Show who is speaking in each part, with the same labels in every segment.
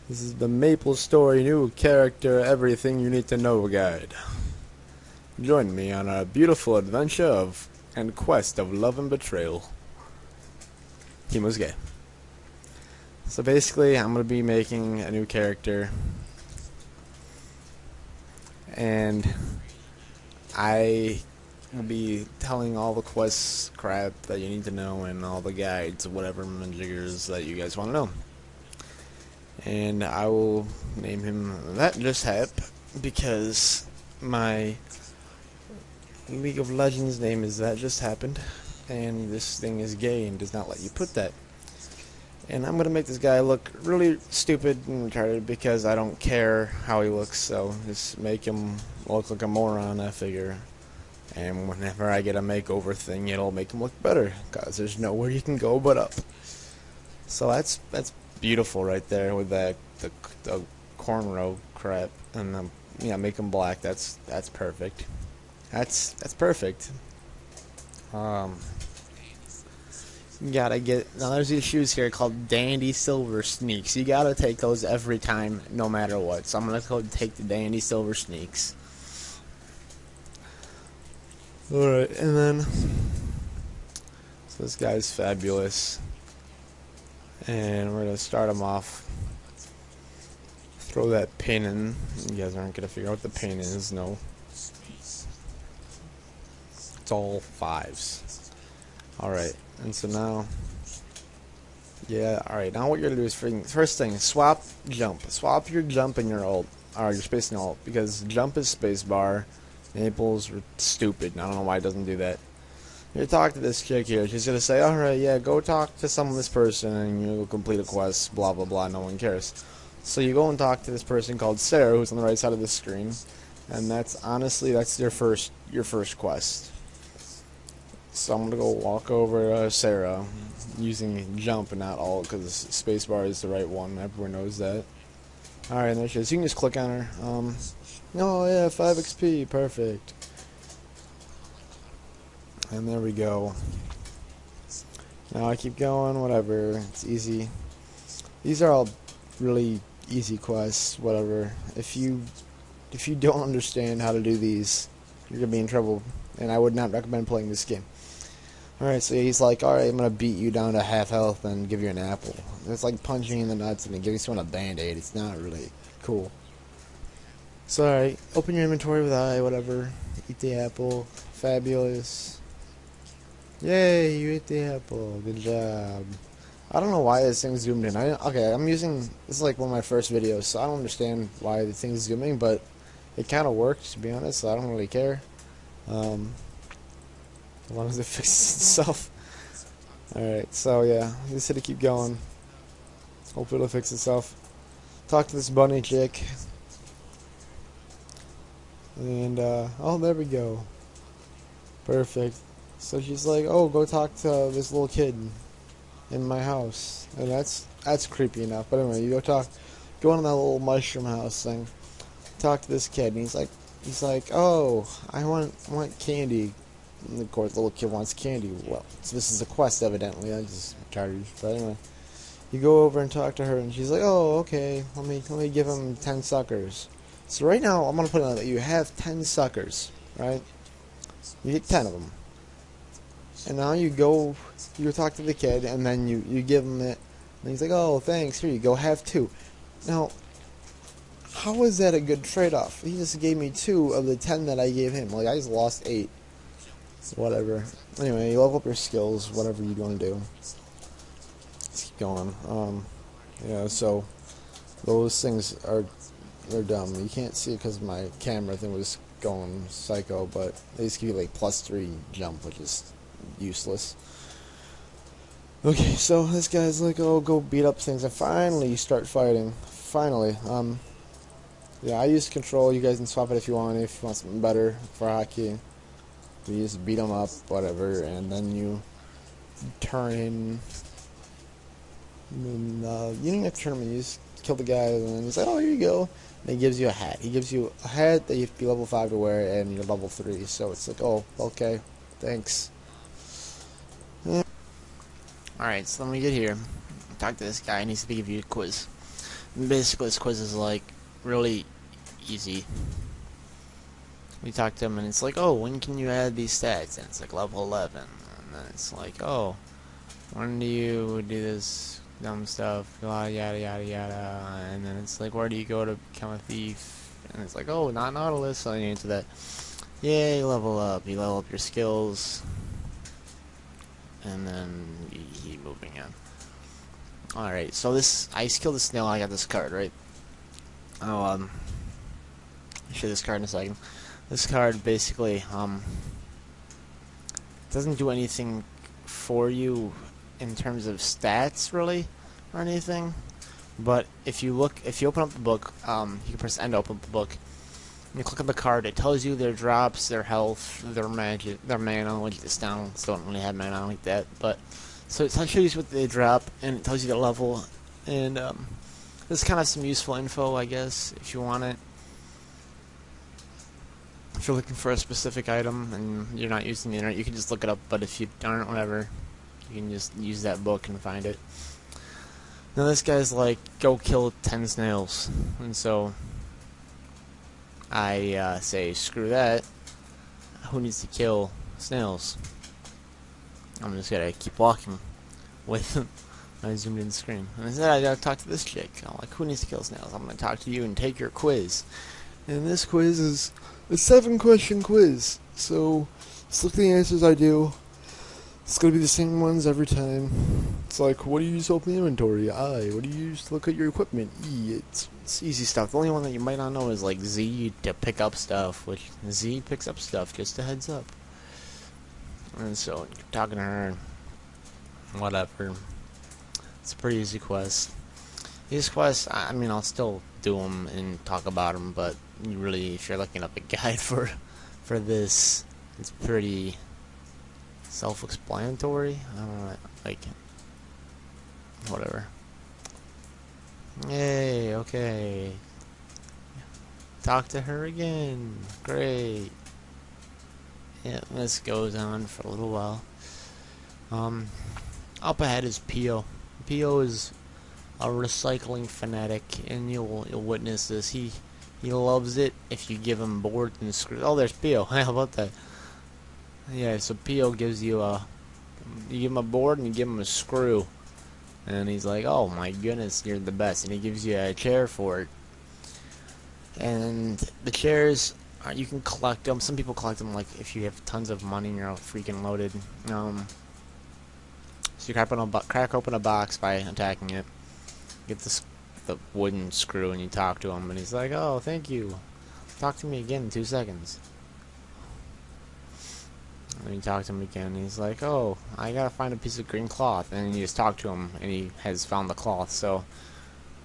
Speaker 1: This is the Maplestory new character everything you need to know guide. Join me on a beautiful adventure of and quest of love and betrayal. He was gay. So basically, I'm going to be making a new character, and I will be telling all the quests crap that you need to know and all the guides, whatever jiggers that you guys want to know. And I will name him That Just Hap because my League of Legends name is That Just Happened, and this thing is gay and does not let you put that. And I'm gonna make this guy look really stupid and retarded because I don't care how he looks, so just make him look like a moron, I figure. And whenever I get a makeover thing, it'll make him look better, cause there's nowhere you can go but up. So that's beautiful right there with the cornrow crap, and yeah, make him black. That's perfect. That's perfect. You gotta get now. There's these shoes here called Dandy Silver Sneaks. You gotta take those every time, no matter what. So I'm gonna go take the Dandy Silver Sneaks. All right, and then so this guy's fabulous. And we're gonna start him off. Throw that pin in. You guys aren't gonna figure out what the pin is, no. It's all fives. Alright, and so now, yeah, alright, now what you're gonna do is first thing, swap jump. Swap your jump and your ult, or your space and ult, because jump is spacebar. Maple's stupid, I don't know why it doesn't do that. You talk to this chick here, she's gonna say, alright, yeah, go talk to this person and you'll complete a quest, blah blah blah, no one cares. So you go and talk to this person called Sarah, who's on the right side of the screen, and that's your first quest. So I'm gonna go walk over to Sarah, using jump and not alt, because spacebar is the right one, everyone knows that. Alright, and there she is, you can just click on her, oh yeah, 5 XP, perfect. And there we go. Now I keep going, whatever, it's easy. These are all really easy quests, whatever. If you don't understand how to do these, you're gonna be in trouble, and I would not recommend playing this game. Alright, so he's like, alright, I'm gonna beat you down to half health and give you an apple. It's like punching in the nuts and giving someone a band-aid. It's not really cool. So alright, open your inventory with I, whatever. Eat the apple. Fabulous. Yay, you ate the apple. Good job. I don't know why this thing's zoomed in. I'm using, this is like one of my first videos, so I don't understand why the thing's zooming, but it kind of worked, to be honest, so I don't really care. As long as it fixes itself. Alright, so yeah, just hit to keep going. Hope it'll fix itself. Talk to this bunny chick. And, oh, there we go. Perfect. So she's like, oh, go talk to this little kid in my house. And that's creepy enough. But anyway, you go in that little mushroom house thing. Talk to this kid, and he's like, oh, I want candy. And of course, the little kid wants candy. Well, so this is a quest, evidently. I just retarded. But anyway, you go over and talk to her, and she's like, oh, okay, let me give him 10 suckers. So right now, I'm gonna put it on that you have 10 suckers, right? You get 10 of them. And now you talk to the kid, and then you give him it, and he's like, oh, thanks, here you go, have 2. Now, how is that a good trade-off? He just gave me 2 of the 10 that I gave him. Like, I just lost 8. Whatever. Anyway, you level up your skills, whatever you want to do. Let's keep going. Yeah, so those things they're dumb. You can't see it because my camera thing was going psycho, but they just give you like +3 jump, which is useless. Okay, so this guy's like, oh, go beat up things, and finally you start fighting. Finally, yeah, I use control. You guys can swap it if you want something better for hockey. You just beat them up, whatever, and then you turn in. And, you don't have to turn him in. You just kill the guy, and then he's like, oh, here you go. And he gives you a hat. He gives you a hat that you have to be level 5 to wear, and you're level 3. So it's like, oh, okay, thanks. Alright, so let me get here. Talk to this guy, and he's to give you a quiz.
Speaker 2: Basically, this quiz is like really easy. We talk to him, and it's like, oh, when can you add these stats? And it's like level 11, and then it's like, oh, when do you do this dumb stuff? Yada yada yada yada. And then it's like, where do you go to become a thief? And it's like, oh, not Nautilus. So you answer that. Yay, level up. You level up your skills, and then you keep moving on. Alright, so this, I killed the snail, I got this card, right? I'll show you this card in a second. This card basically, doesn't do anything for you in terms of stats, really, or anything. But if you open up the book, you can press N to open up the book. And you click on the card, it tells you their drops, their health, their magic, their mana, which is down. Still don't really have mana like that, but so it shows you what they drop, and it tells you the level, and there's kind of some useful info, I guess, if you want it. If you're looking for a specific item and you're not using the internet, you can just look it up, but if you aren't, whatever, you can just use that book and find it. Now this guy's like, go kill 10 snails, and so I say, screw that, who needs to kill snails? I'm just gonna keep walking with my zoomed in screen. And I said, I gotta talk to this chick. I'm like, who needs to kill snails? I'm gonna talk to you and take your quiz. And this quiz is a 7-question quiz. So, just look at the answers I do. It's gonna be the same ones every time. It's like, what do you use to open the inventory? I. What do you use to look at your equipment? E. It's easy stuff. The only one that you might not know is like Z to pick up stuff, which Z picks up stuff, just a heads up. And so, you're talking to her, whatever. It's a pretty easy quest. These quests, I mean, I'll still do them and talk about them, but you really, if you're looking up a guide for this, it's pretty self-explanatory. I don't know, like, whatever. Yay, okay. Talk to her again. Great. Yeah, this goes on for a little while. Up ahead is Pio. Pio is a recycling fanatic, and you'll witness this. He loves it if you give him boards and screws. Oh, there's Pio. How about that? Yeah, so Pio gives you you give him a board and you give him a screw, and he's like, oh my goodness, you're the best, and he gives you a chair for it. And the chairs, you can collect them. Some people collect them, like, if you have tons of money and you're all freaking loaded. So you crack open a box by attacking it. Get the wooden screw and you talk to him, and he's like, oh, thank you. Talk to me again in 2 seconds. And then you talk to him again, and he's like, oh, I gotta find a piece of green cloth. And then you just talk to him, and he has found the cloth, so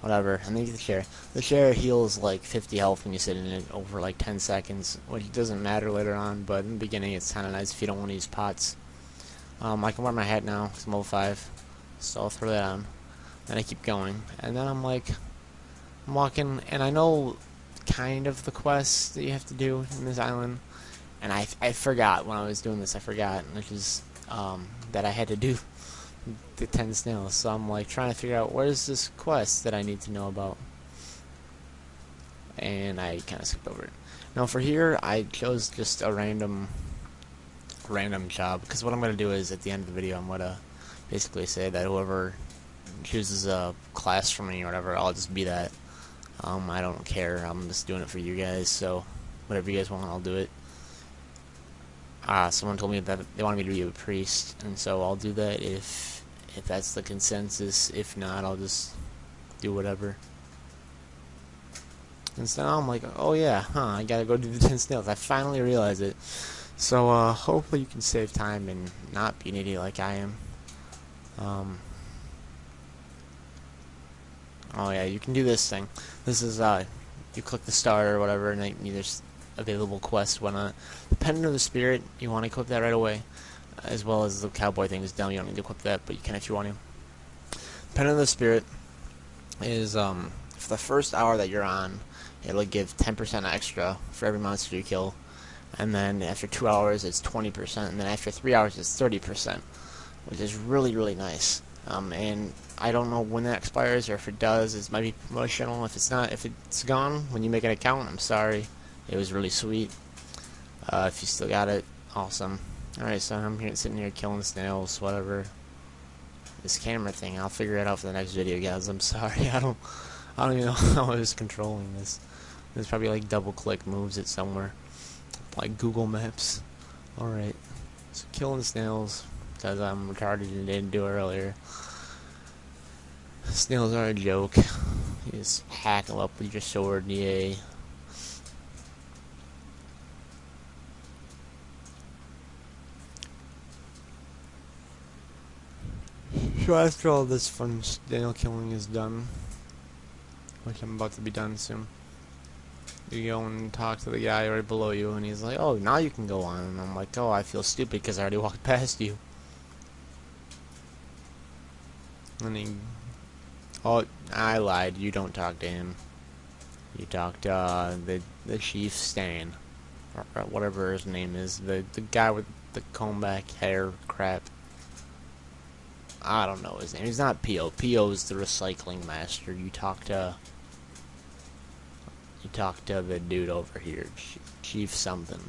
Speaker 2: whatever. And then you get the chair. The chair heals like 50 health when you sit in it over like 10 seconds, which doesn't matter later on, but in the beginning it's kind of nice if you don't want to use pots. I can wear my hat now because I'm level 5, so I'll throw that on. Then I keep going, and then I'm walking, and I know kind of the quests that you have to do in this island, and I forgot when I was doing this, which is that I had to do the 10 snails, so I'm like trying to figure out where's this quest that I need to know about, and I kind of skipped over it. Now for here, I chose just a random job, because what I'm going to do is at the end of the video I'm going to basically say that whoever chooses a class for me or whatever, I'll just be that. I don't care, I'm just doing it for you guys, so whatever you guys want, I'll do it. Someone told me that they wanted me to be a priest, and so I'll do that if that's the consensus. If not, I'll just do whatever. And so now I'm like, oh yeah, I gotta go do the 10 snails. I finally realized it. So hopefully you can save time and not be an idiot like I am. Oh yeah, you can do this thing. This is you click the star or whatever, and there's available quests, whatnot. The Pendant of the Spirit, you want to equip that right away, as well as the cowboy thing is down. You don't need to equip that, but you can if you want to. Pendant of the Spirit is for the first hour that you're on, it'll give 10% extra for every monster you kill, and then after 2 hours it's 20%, and then after 3 hours it's 30%, which is really, really nice. And I don't know when that expires, or if it does, it might be promotional. If it's not, if it's gone when you make an account, I'm sorry. It was really sweet. If you still got it, awesome. Alright, so I'm here sitting here killing snails, whatever. This camera thing, I'll figure it out for the next video, guys. I'm sorry, I don't even know how I was controlling this. There's probably like double click moves it somewhere, like Google Maps. Alright, so killing snails because I'm retarded and didn't do it earlier. Snails are a joke. You just hack them up with your sword, yay. So after all this fun snail killing is done, which I'm about to be done soon, you go and talk to the guy right below you, and he's like, "Oh, now you can go on." And I'm like, "Oh, I feel stupid because I already walked past you." And he, "Oh, I lied. You don't talk to him. You talk to the chief Stan, or whatever his name is, the guy with the comb back hair crap. I don't know his name. He's not P.O. P.O. is the recycling master. You talk to the dude over here, Chief something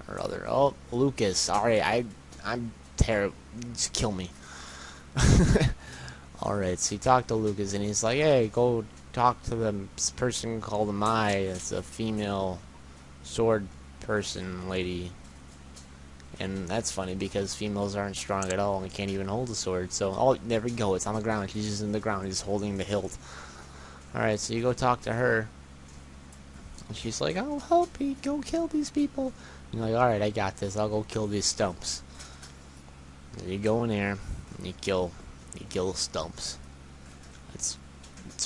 Speaker 2: or other. Oh, Lucas. Sorry, I'm terrible. Just kill me." Alright, so you talk to Lucas, and he's like, "Hey, go talk to this person called Mai. It's a female sword person lady." And that's funny because females aren't strong at all and can't even hold a sword. So, oh, there we go. It's on the ground. She's just in the ground. He's holding the hilt. Alright, so you go talk to her. And she's like, "I'll help you. Go kill these people." And you're like, "Alright, I got this. I'll go kill these stumps." And you go in there and you kill stumps. It's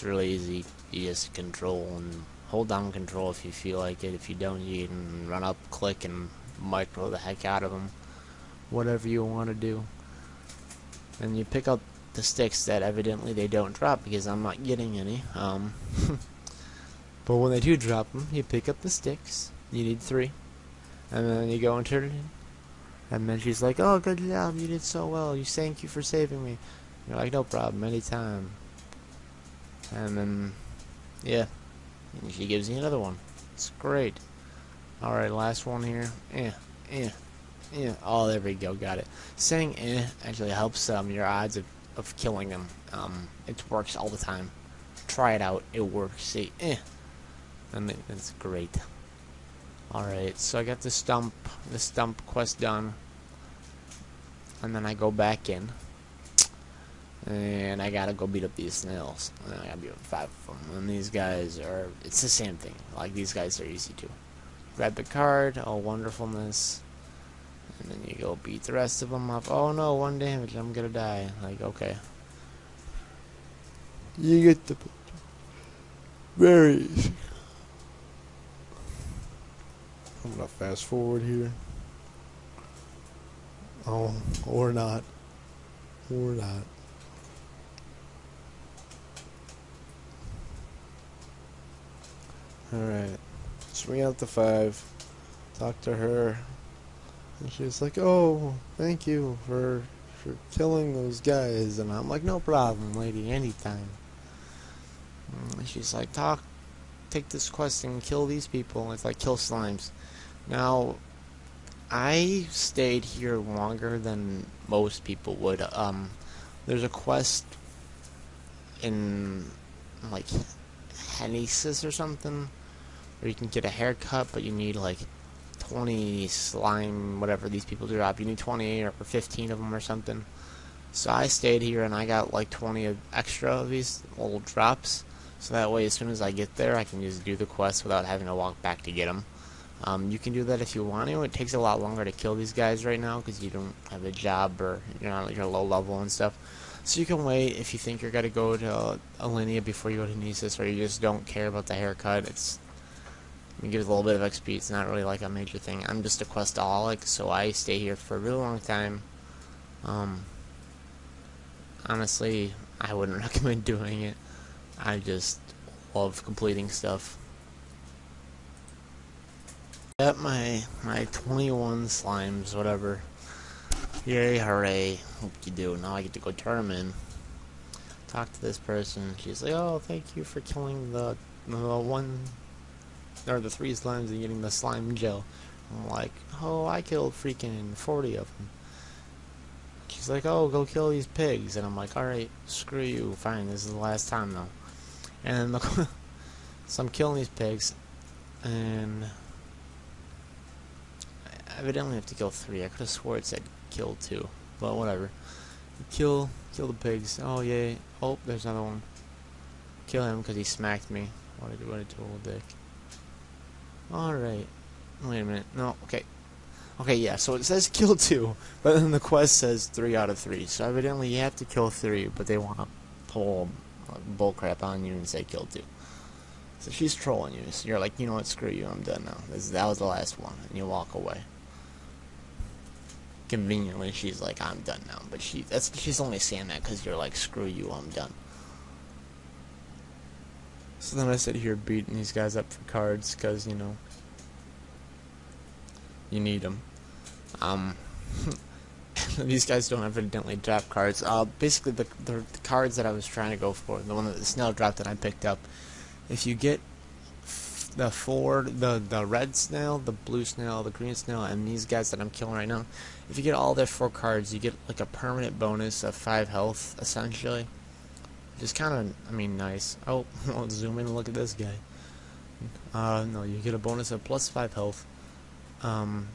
Speaker 2: really easy. You just control and hold down control if you feel like it. If you don't, you can run up, click, and micro the heck out of them. Whatever you want to do. And you pick up the sticks that evidently they don't drop because I'm not getting any. But when they do drop them, you pick up the sticks. You need 3. And then you go and turn it in. And then she's like, "Oh, good job. You did so well. Thank you for saving me." You're like, "No problem. Anytime." And then, yeah. And she gives you another one. It's great. Alright, last one here. Oh, there we go. Got it. Saying actually helps your odds of killing them. It works all the time. Try it out. It works. See, and it's great. Alright, so I got the stump quest done. And then I go back in. And I gotta go beat up these snails. And I gotta beat up 5 of them. And these guys are, it's the same thing. Like, these guys are easy too. Grab the card, oh wonderfulness. And then you go beat the rest of them up. Oh no, 1 damage, I'm gonna die. Like, okay. You get the very easy.
Speaker 1: I'm gonna fast forward here. Oh, or not. Or not. Alright. Swing out the 5. Talk to her. And she's like, "Oh, thank you for killing those guys." And I'm like, "No problem, lady, anytime." And she's like, take this quest and kill these people. And it's like, kill slimes. Now, I stayed here longer than most people would. There's a quest in, like, Henesis or something, where you can get a haircut, but you need, like, 20 slime, whatever these people drop. You need 20 or 15 of them or something. So I stayed here and I got like 20 extra of these little drops. So that way, as soon as I get there, I can just do the quest without having to walk back to get them. You can do that if you want to. It takes a lot longer to kill these guys right now because you don't have a job or you're low level and stuff. So you can wait if you think you're gonna go to Alinea before you go to Nesis, or you just don't care about the haircut. It gives a little bit of XP. It's not really like a major thing. I'm just a questaholic, so I stay here for a really long time. Honestly, I wouldn't recommend doing it. I just love completing stuff. Got my 21 slimes, whatever. Yay, hooray. Hope you do. Now I get to go turn them in.
Speaker 2: talk to this person. She's like, oh, thank you for killing the one or the 3 slimes and getting the slime gel. I'm like, oh, I killed freaking 40 of them. She's like, oh, go kill these pigs. And I'm like, alright, screw you. Fine, this is the last time though. And so I'm killing these pigs, and I evidently have to kill 3. I could have swore it said kill 2, but whatever. Kill the pigs. Oh yay! Oh, there's another one. Kill him because he smacked me. What a total dick. All right. Wait a minute. No. Okay. Okay. Yeah. So it says kill 2, but then the quest says 3 out of 3. So evidently you have to kill 3, but they want to pull bullcrap on you and say kill 2. So she's trolling you. So you're like, you know what? Screw you. I'm done now. That was the last one, and you walk away. Conveniently, she's like, I'm done now. But she's only saying that because you're like, screw you. I'm done. So then I sit here beating these guys up for cards because, you know, you need them. These guys don't evidently drop cards. Basically, the cards that I was trying to go for, the one that the snail dropped that I picked up, if you get the red snail, the blue snail, the green snail, and these guys that I'm killing right now, if you get all their 4 cards, you get like a permanent bonus of 5 health, essentially. Just kind of, I mean, nice. Oh, I'll zoom in and look at this guy. No, you get a bonus of plus 5 health.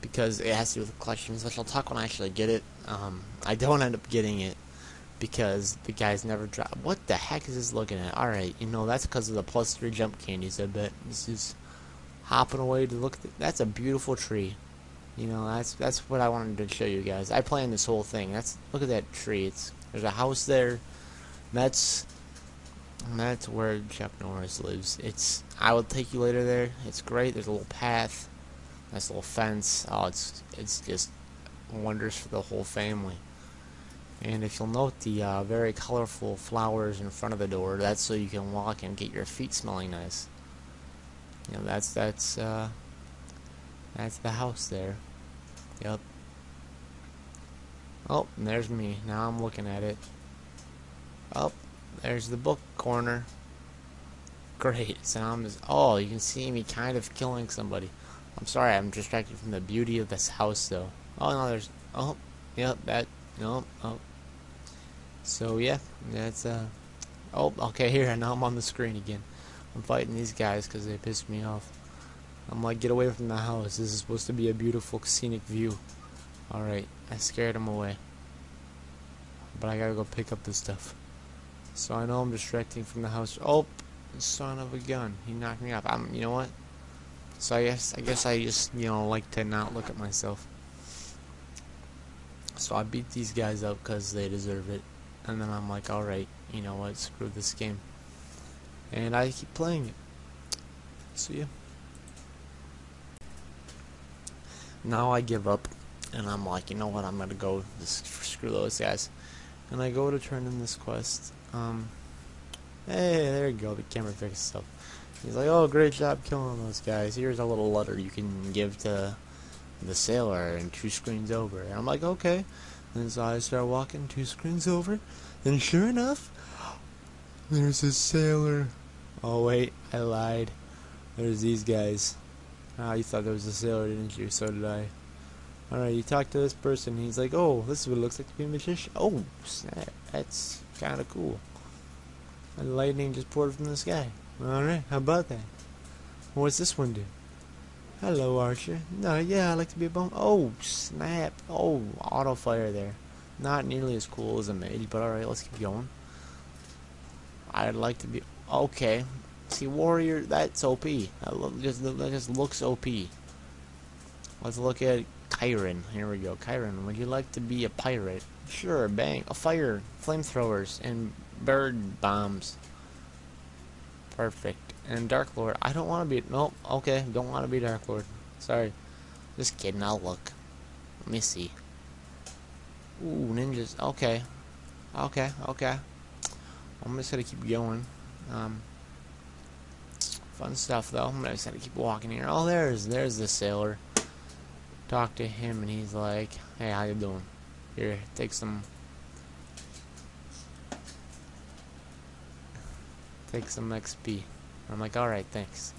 Speaker 2: Because it has to do with collections, which I'll talk when I actually get it. I don't end up getting it because the guys never drop. What the heck is this looking at? Alright, you know, that's because of the plus 3 jump candies, I bet. This is hopping away to look at that's a beautiful tree. You know, that's what I wanted to show you guys. I planned this whole thing. Look at that tree. There's a house there. That's where Chuck Norris lives. I will take you later there. It's great. There's a little path. Nice little fence. Oh, it's just wonders for the whole family. And if you'll note the very colorful flowers in front of the door, that's so you can walk and get your feet smelling nice. You know, that's the house there. Yep. Oh, and there's me. Now I'm looking at it. Oh, there's the book corner. Great. So I'm just, oh, you can see me kind of killing somebody. I'm sorry, I'm distracted from the beauty of this house, though. Oh, no, there's... Oh, yep, no, oh. So, yeah, that's, Oh, okay, here, now I'm on the screen again. I'm fighting these guys because they pissed me off. I'm like, get away from the house. This is supposed to be a beautiful, scenic view. Alright, I scared them away. But I gotta go pick up this stuff. So I know I'm distracting from the house. Oh, son of a gun. He knocked me off. You know what? So I guess I just, you know, like to not look at myself. So I beat these guys up because they deserve it. And then I'm like, alright, you know what, screw this game. And I keep playing it. So yeah. Now I give up. And I'm like, you know what, I'm gonna go screw those guys. And I go to turn in this quest. Hey, there you go, the camera fixed itself. He's like, oh, great job killing those guys. Here's a little letter you can give to the sailor and 2 screens over. And I'm like, okay. And so I start walking 2 screens over. And sure enough, there's a sailor. Oh, wait, I lied. There's these guys. Ah, you thought there was a sailor, didn't you? So did I. Alright, you talk to this person. He's like, oh, this is what it looks like to be a magician. Oh, snap. That's kind of cool. And lightning just poured from the sky. Alright, how about that? What's this one do? Hello, Archer. No, yeah, I like to be a bum. Oh, snap. Oh, auto fire there. Not nearly as cool as a mage, but alright, let's keep going. I'd like to be... Okay. See, warrior, that's OP. That just looks OP. Let's look at Kyron. Here we go. Kyron, would you like to be a pirate? Sure, bang. A fire, flamethrowers, and bird bombs. Perfect. And Dark Lord, I don't want to be... Nope, okay, don't want to be Dark Lord. Sorry. Just kidding, I'll look. Let me see. Ooh, ninjas. Okay. Okay. I'm just gonna keep going. Fun stuff, though. I'm just gonna keep walking here. Oh, there's the sailor. Talk to him, and he's like, hey, how you doing? Here, take some... take some XP. I'm like, alright, thanks.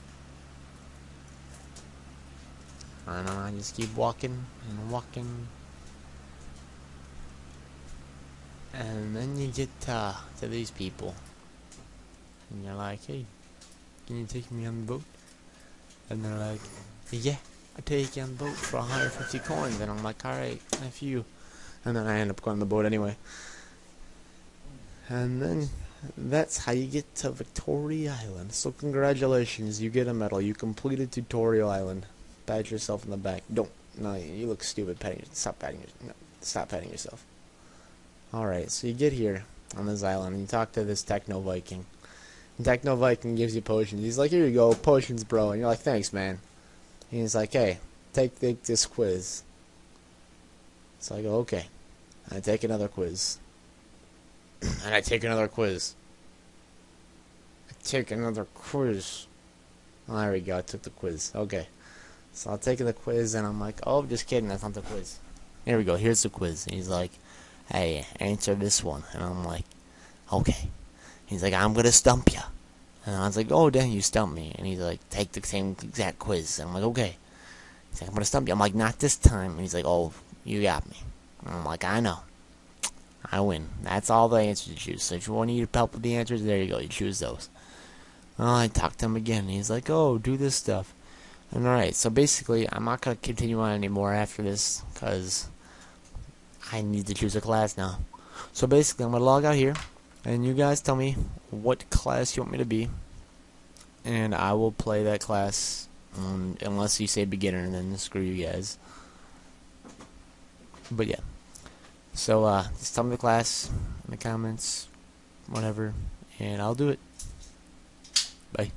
Speaker 2: And I just keep walking and walking. And then you get to these people. And you're like, hey, can you take me on the boat? And they're like, yeah, I'll take you on the boat for 150 coins. And I'm like, alright, F you. And then I end up going on the boat anyway. And then that's how you get to Victoria Island. So congratulations, you get a medal. You completed Tutorial Island. Pat yourself in the back. Don't. No, you look stupid patting. Stop patting yourself. No, stop patting yourself. Alright, so you get here on this island and you talk to this Techno Viking. And Techno Viking gives you potions. He's like, here you go, potions, bro. And you're like, thanks, man. And he's like, hey, take this quiz. So I go, okay. I take another quiz. And I take another quiz. I take another quiz. Oh, there we go, I took the quiz. Okay. So I'll take the quiz and I'm like, oh, just kidding, that's not the quiz. Here we go, here's the quiz. And he's like, hey, answer this one. And I'm like, okay. He's like, I'm gonna stump you. And I was like, oh, dang, you stumped me. And he's like, take the same exact quiz. And I'm like, okay. He's like, I'm gonna stump you. I'm like, not this time. And he's like, oh, you got me. And I'm like, I know. I win. That's all the answers you choose. So if you want to need help with the answers, there you go. You choose those. Well, I talked to him again. And he's like, oh, do this stuff. And alright, so basically, I'm not going to continue on anymore after this, because I need to choose a class now. So basically, I'm going to log out here, and you guys tell me what class you want me to be, and I will play that class, unless you say beginner, and then screw you guys. But yeah. So, just tell me the class in the comments, whatever, and I'll do it. Bye.